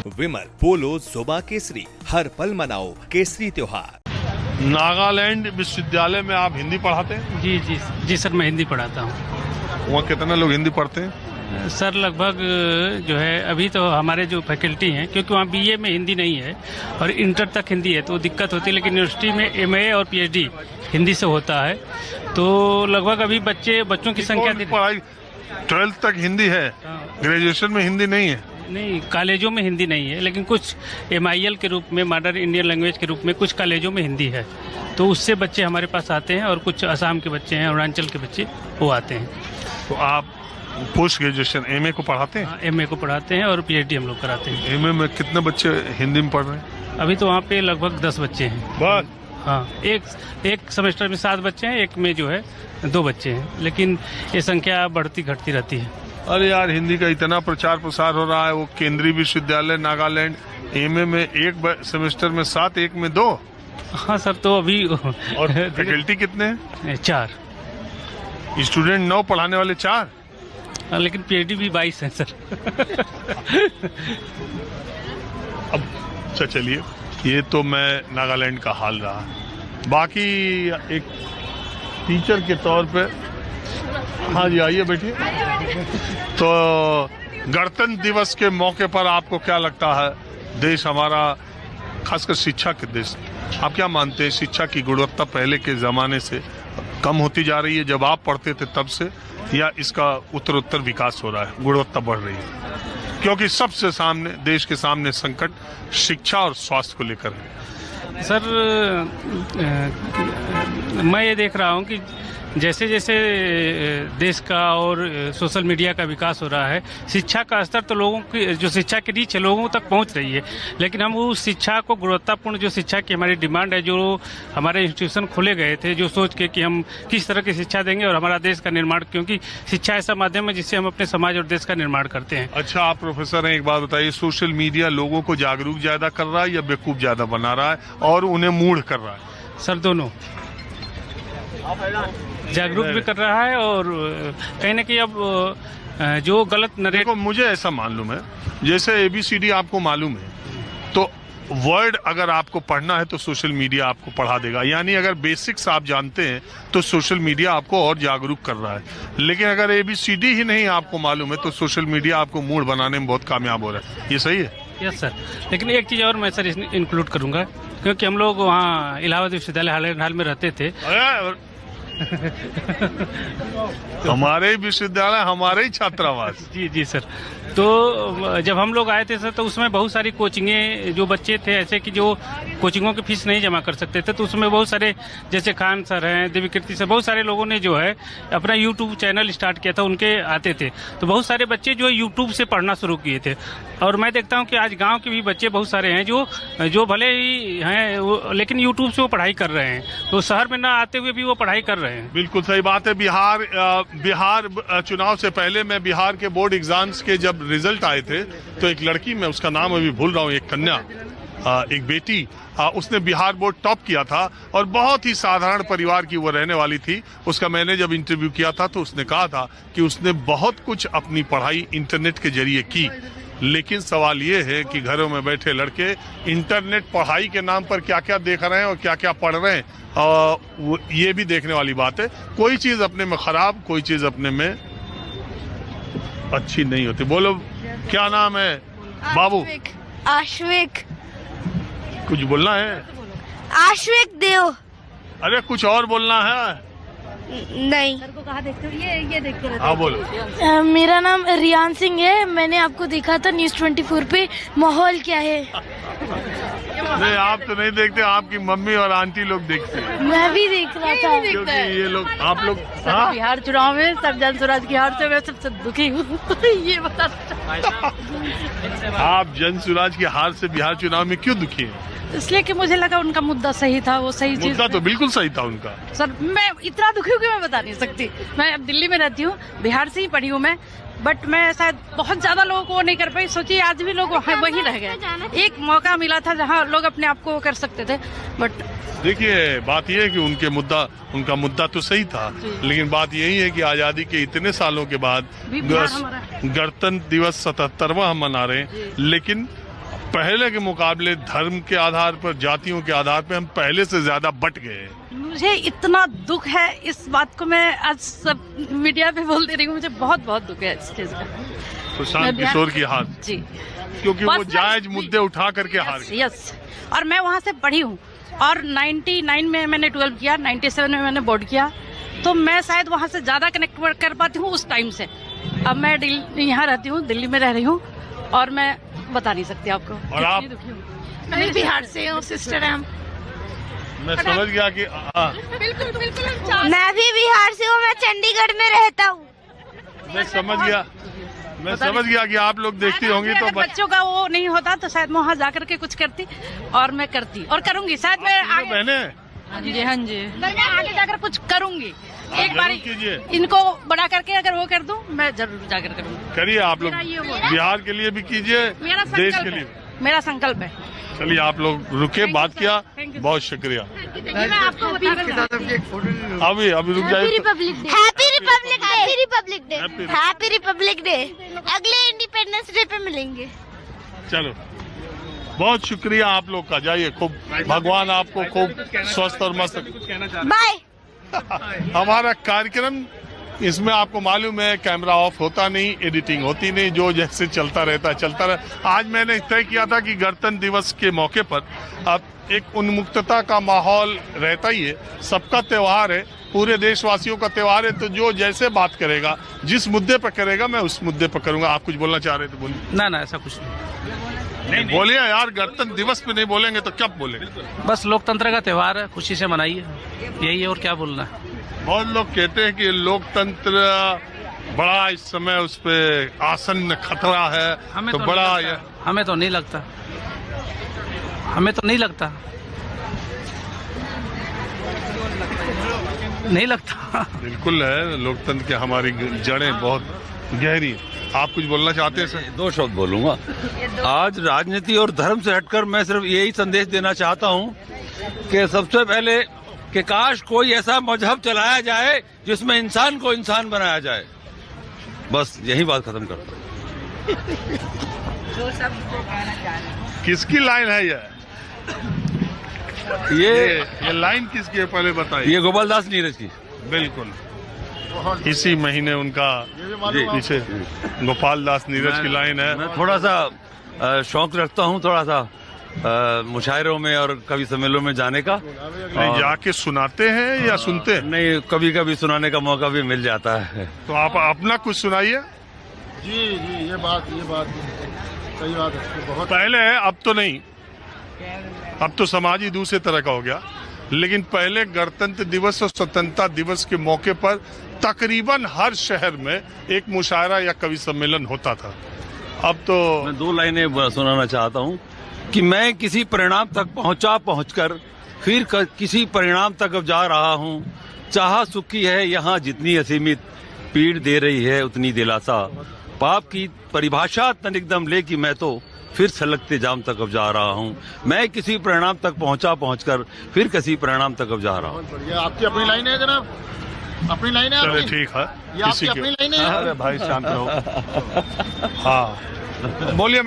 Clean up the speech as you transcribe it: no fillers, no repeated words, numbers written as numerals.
विमल, पोलो, जोबा केसरी, हर पल मनाओ केसरी त्योहार। नागालैंड विश्वविद्यालय में आप हिंदी पढ़ाते हैं? जी सर, मैं हिंदी पढ़ाता हूँ। वहाँ कितने लोग हिंदी पढ़ते हैं? सर लगभग जो है अभी तो हमारे जो फैकल्टी हैं, क्योंकि वहाँ बीए में हिंदी नहीं है और इंटर तक हिंदी है तो दिक्कत होती है, लेकिन यूनिवर्सिटी में एमए और पीएचडी हिंदी से होता है। तो लगभग अभी बच्चों की संख्या पढ़ाई 12th तक हिंदी है, ग्रेजुएशन में हिंदी नहीं है? नहीं, कॉलेजों में हिंदी नहीं है, लेकिन कुछ MIL के रूप में, मॉडर्न इंडियन लैंग्वेज के रूप में कुछ कॉलेजों में हिंदी है। तो उससे बच्चे हमारे पास आते हैं और कुछ असम के बच्चे हैं, अरुणाचल के बच्चे वो आते हैं। तो आप पोस्ट ग्रेजुएशन एमए को पढ़ाते हैं? एमए को पढ़ाते हैं और पीएचडी हम लोग कराते हैं। एमए में कितने बच्चे हिंदी में पढ़ रहे हैं? अभी तो वहाँ पे लगभग 10 बच्चे हैं बस? हाँ, एक सेमेस्टर में 7 बच्चे हैं, एक में जो है 2 बच्चे हैं, लेकिन ये संख्या बढ़ती घटती रहती है। अरे यार, हिंदी का इतना प्रचार प्रसार हो रहा है। वो केंद्रीय विश्वविद्यालय नागालैंड एमए में एक सेमेस्टर में 7, एक में 2। हाँ सर, तो अभी और फैकल्टी कितने हैं? 4 स्टूडेंट 9, पढ़ाने वाले 4। लेकिन पीएचडी भी 22 है सर। अब अच्छा चलिए, ये तो मैं नागालैंड का हाल रहा। बाकी एक टीचर के तौर पे, हाँ जी आइए बैठिए। तो गणतंत्र दिवस के मौके पर आपको क्या लगता है, देश हमारा खासकर शिक्षा के देश, आप क्या मानते हैं शिक्षा की गुणवत्ता पहले के जमाने से कम होती जा रही है जब आप पढ़ते थे तब से, या इसका उत्तरोत्तर विकास हो रहा है, गुणवत्ता बढ़ रही है? क्योंकि सबसे सामने देश के सामने संकट शिक्षा और स्वास्थ्य को लेकर है। सर मैं ये देख रहा हूँ कि जैसे जैसे देश का और सोशल मीडिया का विकास हो रहा है, शिक्षा का स्तर तो लोगों की जो शिक्षा की रीच है लोगों तक पहुंच रही है, लेकिन हम उस शिक्षा को गुणवत्तापूर्ण जो शिक्षा की हमारी डिमांड है, जो हमारे इंस्टीट्यूशन खोले गए थे जो सोच के कि हम किस तरह की शिक्षा देंगे और हमारा देश का निर्माण, क्योंकि शिक्षा ऐसा माध्यम है जिससे हम अपने समाज और देश का निर्माण करते हैं। अच्छा, आप प्रोफेसर हैं, एक बात बताइए, सोशल मीडिया लोगों को जागरूक ज्यादा कर रहा है या बेवकूफ ज्यादा बना रहा है और उन्हें मूढ़ कर रहा है? सर दोनों, जागरूक भी कर रहा है और कहीं ना कहीं अब जो गलत नरेटिव। मुझे ऐसा मालूम है, जैसे ABCD आपको मालूम है तो वर्ड अगर आपको पढ़ना है तो सोशल मीडिया आपको पढ़ा देगा, यानी अगर बेसिक्स आप जानते हैं तो सोशल मीडिया आपको और जागरूक कर रहा है। लेकिन अगर ABCD ही नहीं आपको मालूम है तो सोशल मीडिया आपको मूड बनाने में बहुत कामयाब हो रहा है। ये सही है? यस सर, लेकिन एक चीज़ और मैं सर इसमें इंक्लूड करूंगा, क्योंकि हम लोग वहाँ इलाहाबाद विश्वविद्यालय हाल में रहते थे। हमारे विश्वविद्यालय, हमारे ही छात्रावास। जी सर, तो जब हम लोग आए थे सर तो उसमें बहुत सारी कोचिंगें, जो बच्चे थे ऐसे कि जो कोचिंगों की फीस नहीं जमा कर सकते थे, तो उसमें बहुत सारे जैसे खान सर हैं, दिव्यकीर्ति सर, बहुत सारे लोगों ने जो है अपना यूट्यूब चैनल स्टार्ट किया था, उनके आते थे। तो बहुत सारे बच्चे जो है यूट्यूब से पढ़ना शुरू किए थे, और मैं देखता हूँ कि आज गाँव के भी बच्चे बहुत सारे हैं जो भले ही हैं लेकिन यूट्यूब से वो पढ़ाई कर रहे हैं, तो शहर में ना आते हुए भी वो पढ़ाई कर रहे हैं। बिल्कुल सही बात है। बिहार चुनाव से पहले मैं बिहार के बोर्ड एग्जाम्स के जब रिजल्ट आए थे तो एक लड़की, मैं उसका नाम अभी भूल रहा हूँ, एक कन्या, एक बेटी, उसने बिहार बोर्ड टॉप किया था और बहुत ही साधारण परिवार की वो रहने वाली थी। उसका मैंने जब इंटरव्यू किया था तो उसने कहा था कि उसने बहुत कुछ अपनी पढ़ाई इंटरनेट के जरिए की, लेकिन सवाल ये है कि घरों में बैठे लड़के इंटरनेट पढ़ाई के नाम पर क्या क्या देख रहे हैं और क्या क्या पढ़ रहे हैं, ये भी देखने वाली बात है। कोई चीज अपने में खराब, कोई चीज अपने में अच्छी नहीं होती। बोलो, क्या नाम है बाबू? आश्विक। कुछ बोलना है? आश्विक देव। अरे कुछ और बोलना है? नहीं। सर को कहाँ देखते हो? ये देखते रहते। हाँ बोलो। मेरा नाम रियान सिंह है, मैंने आपको देखा था News 24 पे। माहौल क्या है? नहीं, आप तो नहीं देखते, आपकी मम्मी और आंटी लोग देखती हैं। मैं भी देख रहा था, क्योंकि ये लोग, आप लोग बिहार चुनाव में सब जनसुराज की हार से मैं सबसे दुखी हूँ। ये बता। आप जनसुराज की हार से बिहार चुनाव में क्यों दुखी हैं? इसलिए कि मुझे लगा उनका मुद्दा सही था, वो सही चीज। मुद्दा तो बिल्कुल सही था उनका। सर मैं इतना दुखी हूँ कि मैं बता नहीं सकती। मैं अब दिल्ली में रहती हूँ, बिहार से ही पढ़ी हूँ मैं, बट मैं शायद बहुत ज्यादा लोगों को नहीं कर पाई। सोचिए आज भी लोग वहीं रह गए। एक मौका मिला था जहाँ लोग अपने आप को कर सकते थे, बट देखिए बात यह है कि उनका मुद्दा तो सही था, लेकिन बात यही है कि आजादी के इतने सालों के बाद गणतंत्र दिवस 77वां हम मना रहे हैं, लेकिन पहले के मुकाबले धर्म के आधार पर, जातियों के आधार पर हम पहले से ज्यादा बट गए हैं। मुझे इतना दुख है इस बात को, मैं आज सब मीडिया पे बोल दे रही हूँ, मुझे बहुत बहुत दुख है इस चीज का। सुशांत किशोर की हार, जी, क्योंकि वो बस जायज मुद्दे उठा करके हार गए। यस, और मैं वहाँ से पढ़ी हूँ, और 99 में मैंने 12 किया, 97 में मैंने बोर्ड किया, तो मैं शायद वहाँ से ज्यादा कनेक्ट कर पाती हूँ उस टाइम से। अब मैं यहाँ रहती हूँ, दिल्ली में रह रही हूँ, और मैं बता नहीं सकती आपको। और आप? मैं बिहार से हूँ, सिस्टर है। मैं समझ गया कि मैं भी बिहार से हूँ, मैं चंडीगढ़ में रहता हूँ। मैं समझ गया कि आप लोग देखती होंगी तो बच्चों का वो नहीं होता तो शायद मैं वहाँ जाकर के कुछ करती, और मैं करती और करूंगी, शायद मैं आगे। बहने हाँ जी, मैं आगे जाकर कुछ करूंगी। एक बार कीजिए, इनको बड़ा करके अगर वो कर दूं, मैं जरूर जाकर करूंगी। करिए आप लोग, बिहार के लिए भी कीजिए, देश के लिए। मेरा संकल्प है। चलिए आप लोग रुके, बात किया, बहुत शुक्रिया। मैं आपको बता रहा हूँ, अभी रुक जाइए। Happy Republic day, happy Republic day. अगले इंडिपेंडेंस डे पे मिलेंगे। चलो, बहुत शुक्रिया आप लोग का। जाइए, खूब भगवान आपको खूब स्वस्थ और मस्त। बाय। हमारा कार्यक्रम, इसमें आपको मालूम है कैमरा ऑफ होता नहीं, एडिटिंग होती नहीं, जो जैसे चलता रहता। आज मैंने तय किया था कि गणतंत्र दिवस के मौके पर अब एक उन्मुक्तता का माहौल रहता ही है, सबका त्योहार है, पूरे देशवासियों का त्योहार है, तो जो जैसे बात करेगा, जिस मुद्दे पर करेगा, मैं उस मुद्दे पर करूंगा। आप कुछ बोलना चाह रहे थे, बोलिए। ना ऐसा कुछ नहीं। बोलिए यार, गणतंत्र दिवस पे नहीं बोलेंगे तो कब बोलेंगे? बस लोकतंत्र का त्योहार है, खुशी से मनाइए, यही है, और क्या बोलना है। बहुत लोग कहते हैं कि लोकतंत्र बड़ा इस समय उस पे आसन्न खतरा है, तो बड़ा हमें तो नहीं लगता, नहीं लगता। बिल्कुल है, लोकतंत्र की हमारी जड़ें बहुत गहरी हैं। आप कुछ बोलना चाहते हैं सर? 2 शब्द बोलूंगा। आज राजनीति और धर्म से हटकर मैं सिर्फ यही संदेश देना चाहता हूं कि सबसे पहले कि काश कोई ऐसा मजहब चलाया जाए जिसमें इंसान को इंसान बनाया जाए। बस यही बात खत्म करता हूं। किसकी लाइन है ये लाइन किसकी है, पहले बताइए। ये गोपाल दास नीरज की। बिल्कुल, इसी महीने उनका पीछे गोपाल दास नीरज की लाइन है। मैं थोड़ा सा शौक रखता हूं, थोड़ा सा मुशायरों में और कवि सम्मेलनों में जाने का। नहीं, जाके सुनाते हैं या सुनते हैं? नहीं, कभी कभी सुनाने का मौका भी मिल जाता है। तो आप अपना कुछ सुनाइए। जी, ये बात सही बात है। बहुत पहले है, अब तो नहीं, अब तो समाज ही दूसरे तरह का हो गया, लेकिन पहले गणतंत्र दिवस और स्वतंत्रता दिवस के मौके पर तकरीबन हर शहर में एक मुशायरा या कवि सम्मेलन होता था। अब तो मैं 2 लाइनें सुनाना चाहता हूं कि मैं किसी परिणाम तक पहुंचकर फिर किसी परिणाम तक अब जा रहा हूं। चाह सुखी है यहाँ जितनी असीमित, पीड़ दे रही है उतनी दिलासा। पाप की परिभाषा तनिकदम ले कि मैं तो फिर छलकते जाम तक अब जा रहा हूँ। मैं किसी परिणाम तक पहुंचकर फिर किसी परिणाम तक अब जा रहा हूँ। बढ़िया, आपकी अपनी लाइन है जनाब, अपनी लाइन है। चलो ठीक है, ये आपकी अपनी लाइन है। अरे भाई शांत रहो। हाँ, बोलिए।